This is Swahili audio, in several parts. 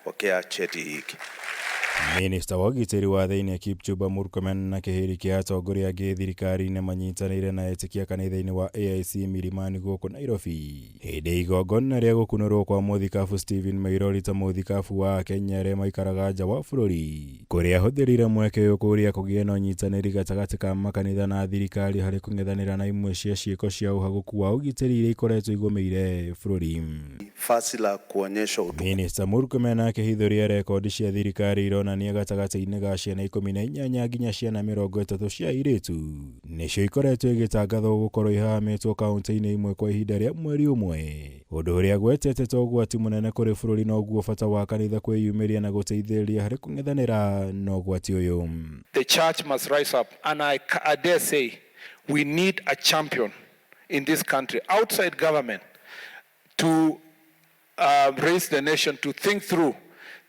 kupokea cheti hiki. Minista wagiteri wa thĩinĩ Kipchumba Murkomen na kĩhĩri kĩa atongoria angĩ thirikari-inĩ manyitanĩire na etĩkia kanitha-inĩ wa AIC Milimani gũkũ Nairobi. Hĩndĩ igongona rĩa gũkunũrwo kwa mũthikabu Stephen Mairori ta mũthikabu wa Kenya arĩa maikaraga nja wa bũrũri, kũrĩa ahũthĩrire mweke ũyũ kũria kũgĩe na ũnyitanĩri gatagatĩ ka makanitha na thirikari harĩ kũng'ethanĩra na imwe cia ciĩko cia ũhagũku wa ũgitĩri iria ikoretwo igũmĩire bũrũri. Fasi la kuonyesha Minista Murkomen akĩhithũria rekondi cia thirikari ironania gatagatĩ-inĩ ga ciana 18 nginya ciana 30 cia airĩtu nĩcio ikoretwo igĩtangathwo gũkorwo ihahamĩtwo kaunti-inĩ imwe kwa ihinda rĩa mweri ũmwe, ũndũ ũrĩa gwetete ta ũgwati mũnene kũrĩ bũrũri na ũguo bata wa kanitha kwĩyumĩria na gũteithĩrĩria harĩ kũng'ethanĩra na ũgwati ũyũ. The church must rise up, and I dare say we need a champion in this country outside government to raise the nation to think through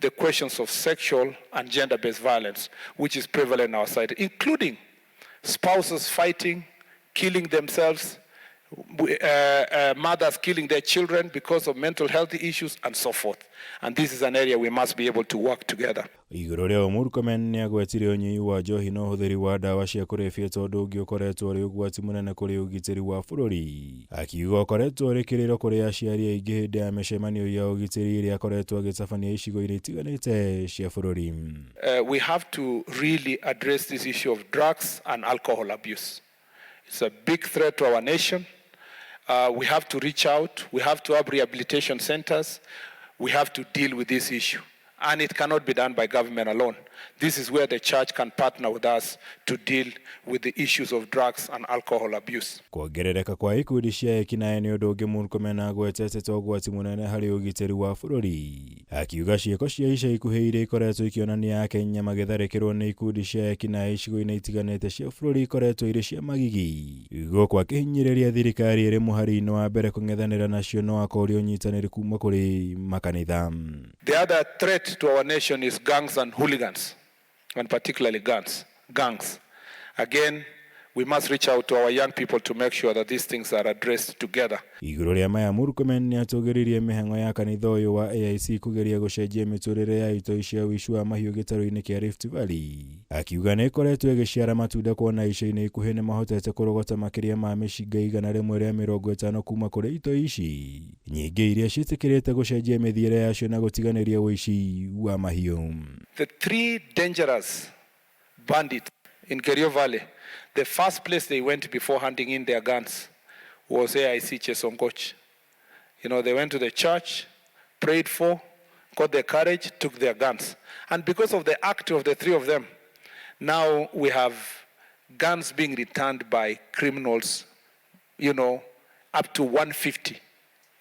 the questions of sexual and gender-based violence, which is prevalent in our society, including spouses fighting, killing themselves, mothers killing their children because of mental health issues, and so forth. And this is an area we must be able to work together. Igũrũ rĩa Murkomen nĩ agwetire ũnyui wa njohi na ũhũthĩri wa ndawa cia kũrebia tondũ ũngĩ ũkoretwo ũrĩ ũgwati mũnene kũrĩ ũgitĩri wa bũrũri. Akiuga ũkoretwo ũrĩ kĩrĩro kũrĩ aciari aingĩ hĩndĩ ya mĩcemanio ya ũgitĩri ĩrĩa akoretwo agĩtabania icigo-inĩ itiganĩte cia bũrũri. We have to really address this issue of drugs and alcohol abuse. It's a big threat to our nation. We have to reach out. We have to have rehabilitation centers. We have to deal with this issue. And it cannot be done by government alone. This is where the church can partner with us to deal with the issues of drugs and alcohol abuse. Kuongerereka kwa ikundi cia wikinai nĩ ũndũ ũngĩ Murkomen agwetete ta ũgwati mũnene harĩ ũgitĩri wa bũrũri. Akiuga ciĩko cia ica ikuhĩ iria ikoretwo ikĩonania Akenya magĩtharĩkĩrwo nĩ ikundi cia wikinai icigo-inĩ itiganĩte cia bũrũri ikoretwo irĩ cia magigi. Gũkũ akĩhinyĩrĩria thirikari ĩrĩ mũhari-inĩ wa mbere kũng'ethanĩra nacio no akoria ũnyitanĩri kuma kũrĩ makanitha. The other threat to our nation is gangs and hooligans, and particularly gangs. Again, we must reach out to our young people to make sure that these things are addressed together. Igũrũ rĩa maya Murkomen nĩ atũgĩririe mĩhang'o ya kanitha ũyũ wa AIC kũgeria gũcenjia mĩtũrĩre ya itoi cia ũici wa mahiũ gĩtarũ-inĩ kĩa Rift Valley. Akiuga nĩ ĩkoretwo ĩgĩciara matunda kuona ica-inĩ ikuhĩ nĩ mahotete kũrogota makĩria ma mĩcinga 150 kuma kũrĩ itoi ici, nyingĩ iria ciĩtĩkĩrĩte gũcenjia mĩthiĩre yacio na gũtiganĩria ũici wa mahiũ. The three dangerous bandits in Kerio Valley, the first place they went before handing in their guns was AIC Chesongoch. You know, they went to the church, prayed for, got their courage, took their guns. And because of the act of the three of them, now we have guns being returned by criminals, you know, up to 150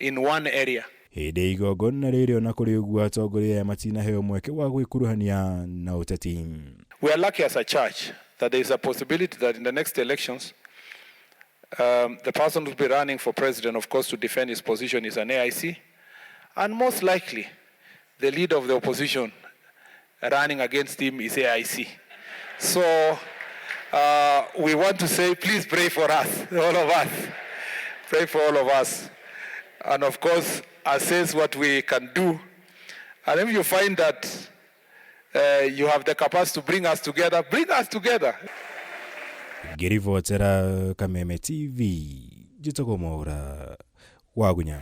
in one area. Hĩndĩ igongona rĩrĩ ona kũrĩ ũguo atongoria aya matinaheo mweke wa gwĩkuruhania na ũteti. We are lucky as a church that there is a possibility that in the next elections, the person who will be running for president, of course, to defend his position is an AIC. And most likely, the leader of the opposition running against him is AIC. So we want to say, please pray for us, all of us. Pray for all of us. And of course, assess what we can do. And if you find that you have the capacity to bring us together, bring us together. Ngĩribotera Kameme TV, njĩtagwo Mwaura Wagunya.